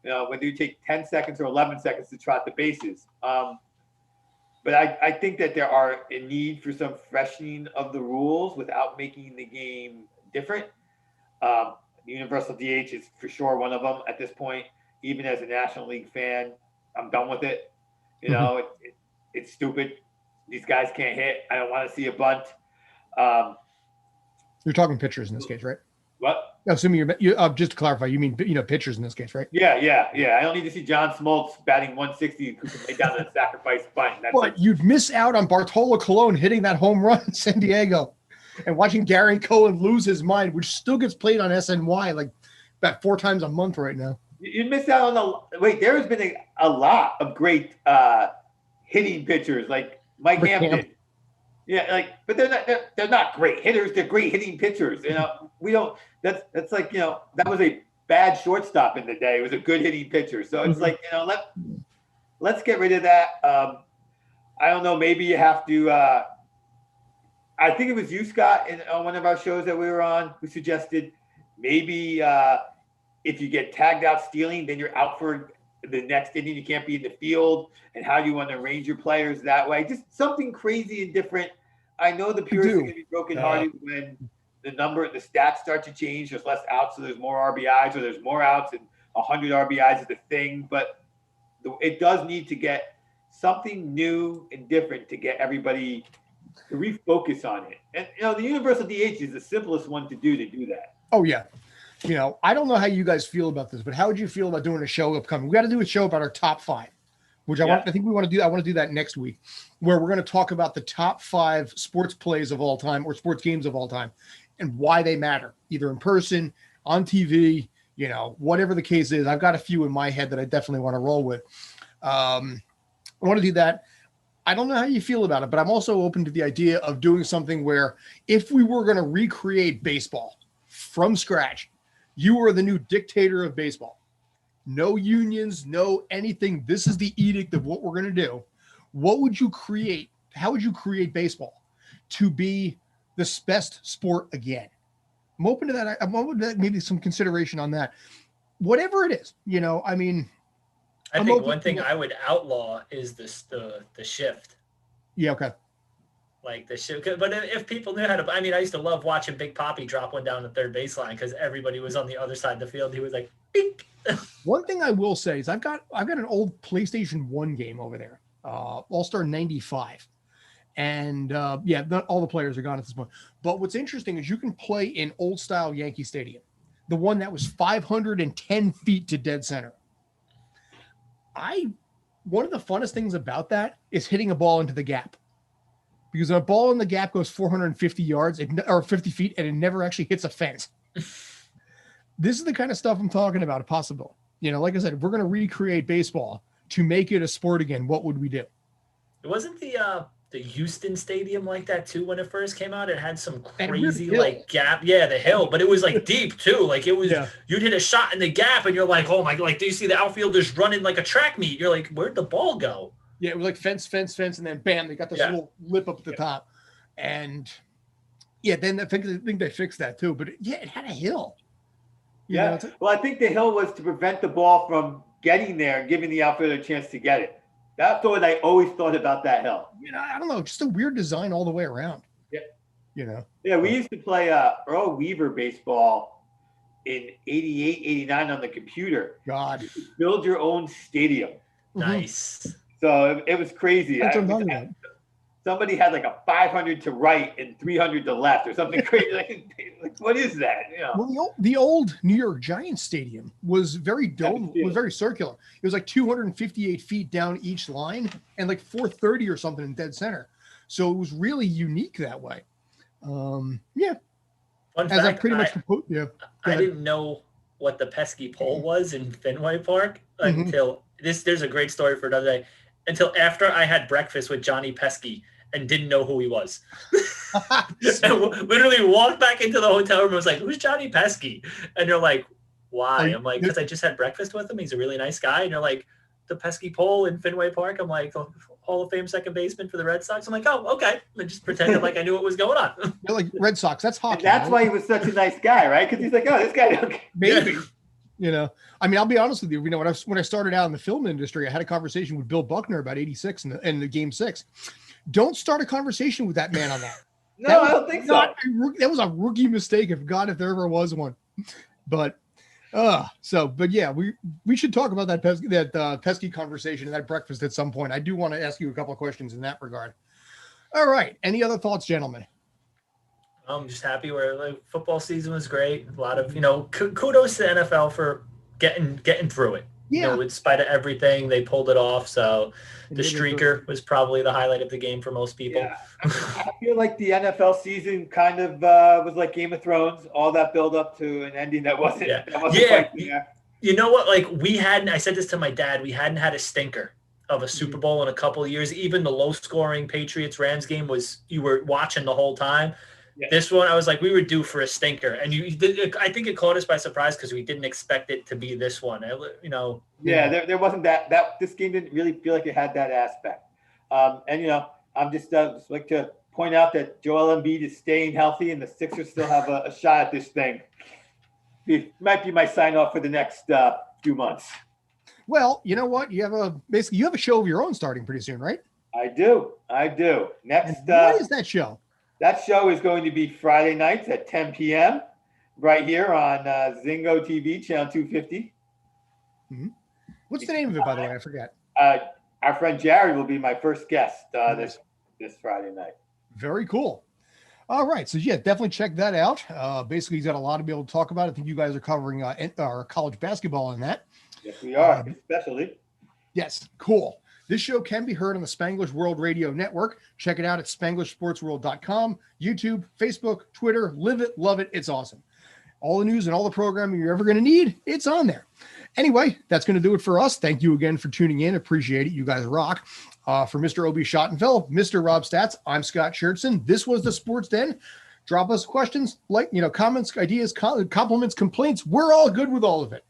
Whether you take 10 seconds or 11 seconds to trot the bases. But I think that there are a need for some freshening of the rules without making the game different. The universal DH is for sure one of them at this point. Even as a National League fan, I'm done with it. It's stupid. These guys can't hit. I don't want to see a bunt. You're talking pitchers in this case, right? What? Assuming just to clarify, you mean pitchers in this case, right? Yeah. I don't need to see John Smoltz batting 160 who can lay down that sacrifice bunt. But you'd miss out on Bartolo Colon hitting that home run in San Diego, and watching Gary Cohen lose his mind, which still gets played on SNY like about 4 times a month right now. You'd miss out on there has been a lot of great hitting pitchers like Mike Hampton. Yeah, but they're not great hitters. They're great hitting pitchers. We don't. That's like that was a bad shortstop in the day. It was a good hitting pitcher. So it's like let's get rid of that. I don't know. Maybe you have to. I think it was you, Scott, on one of our shows that we were on, who suggested maybe if you get tagged out stealing, then you're out for the next inning. You can't be in the field. And how do you want to arrange your players that way? Just something crazy and different. I know the purists are going to be brokenhearted when the stats start to change. There's less outs, so there's more RBIs, or there's more outs, and 100 RBIs is the thing. But it does need to get something new and different to get everybody to refocus on it. And the universal DH is the simplest one to do that. Oh yeah. I don't know how you guys feel about this, but how would you feel about doing a show upcoming? We got to do a show about our top 5, which I think we want to do. I want to do that next week, where we're going to talk about the top 5 sports plays of all time or sports games of all time and why they matter, either in person, on TV, whatever the case is. I've got a few in my head that I definitely want to roll with. I want to do that. I don't know how you feel about it, but I'm also open to the idea of doing something where if we were going to recreate baseball from scratch, you are the new dictator of baseball. No unions, no anything. This is the edict of what we're going to do. What would you create? How would you create baseball to be the best sport again? I'm open to that. I'm open to maybe some consideration on that. Whatever it is, I think one thing I would outlaw is the shift. Yeah, okay. Like the shift. But if people knew how to, I used to love watching Big Papi drop one down the third baseline because everybody was on the other side of the field. He was like, bink. One thing I will say is I've got an old PlayStation 1 game over there, All-Star 95. And not all the players are gone at this point. But what's interesting is you can play in old style Yankee Stadium, the one that was 510 feet to dead center. One of the funnest things about that is hitting a ball into the gap, because a ball in the gap goes 450 yards or 50 feet and it never actually hits a fence. This is the kind of stuff I'm talking about. Possible. Like I said, if we're going to recreate baseball to make it a sport again, what would we do? It wasn't the Houston Stadium like that too when it first came out. It had some crazy gap. Yeah, the hill, but it was deep too. Like it was, you'd hit a shot in the gap and you're like, oh my God, do you see the outfielders running like a track meet? You're like, where'd the ball go? Yeah, it was like fence, and then bam, they got this little lip up at the top. And then I think they fixed that too. But it had a hill. Well, I think the hill was to prevent the ball from getting there and giving the outfielder a chance to get it. That's what I always thought about that hill. I don't know, just a weird design all the way around. Yeah. Yeah, we used to play Earl Weaver baseball in 88, 89 on the computer. God. You could build your own stadium. Nice. So it was crazy. Somebody had like a 500 to right and 300 to left or something crazy. Like, what is that? Well, the old New York Giants stadium was very very circular. It was like 258 feet down each line and like 430 or something in dead center. So it was really unique that way. Fun fact, I didn't know what the pesky pole was in Fenway Park until there's a great story for another day. Until after I had breakfast with Johnny Pesky and didn't know who he was. And literally walked back into the hotel room and was like, who's Johnny Pesky? And you're like, why? I'm like, because I just had breakfast with him. He's a really nice guy. And you're like, the pesky pole in Fenway Park. I'm like, Hall of Fame second baseman for the Red Sox. I'm like, oh, okay. I just pretended like I knew what was going on. You're like, Red Sox, that's hockey. And that's why he was such a nice guy, right? Because he's like, oh, this guy, okay. Maybe. I'll be honest with you. When I started out in the film industry, I had a conversation with Bill Buckner about 86 in the Game 6. Don't start a conversation with that man on that. No, I don't think so. That was a rookie mistake, if there ever was one. But we should talk about that pesky conversation and that breakfast at some point. I do want to ask you a couple of questions in that regard. All right. Any other thoughts, gentlemen? I'm just happy where like football season was great. A lot of, kudos to the NFL for getting through it. Yeah. In spite of everything, they pulled it off. So And the they deserve streaker was probably the highlight of the game for most people. Yeah. I feel like the NFL season kind of was like Game of Thrones, all that build up to an ending that wasn't. Yeah. That wasn't quite there. You know what? Like I said this to my dad, we hadn't had a stinker of a Super Bowl in a couple of years. Even the low scoring Patriots Rams game you were watching the whole time. Yeah. This one, I was like, we were due for a stinker. And I think it caught us by surprise because we didn't expect it to be this one, Yeah, there wasn't that this game didn't really feel like it had that aspect. I'm just like to point out that Joel Embiid is staying healthy and the Sixers still have a shot at this thing. It might be my sign off for the next few months. Well, you know what? You have a show of your own starting pretty soon, right? I do. Next, what is that show? That show is going to be Friday nights at 10 p.m. right here on Zingo TV Channel 250. Mm-hmm. What's the name of it, by the way? I forget. Our friend Jared will be my first guest this Friday night. Very cool. All right. So, yeah, definitely check that out. Basically, he's got a lot to be able to talk about. I think you guys are covering our college basketball in that. Yes, we are, especially. Yes, cool. This show can be heard on the Spanglish World Radio Network. Check it out at SpanglishSportsWorld.com, YouTube, Facebook, Twitter. Live it, love it. It's awesome. All the news and all the programming you're ever going to need, it's on there. Anyway, that's going to do it for us. Thank you again for tuning in. Appreciate it. You guys rock. For Mr. Obi Schottenfeld, Mr. Rob Stats, I'm Scott Schertzen. This was the Sports Den. Drop us questions, comments, ideas, compliments, complaints. We're all good with all of it.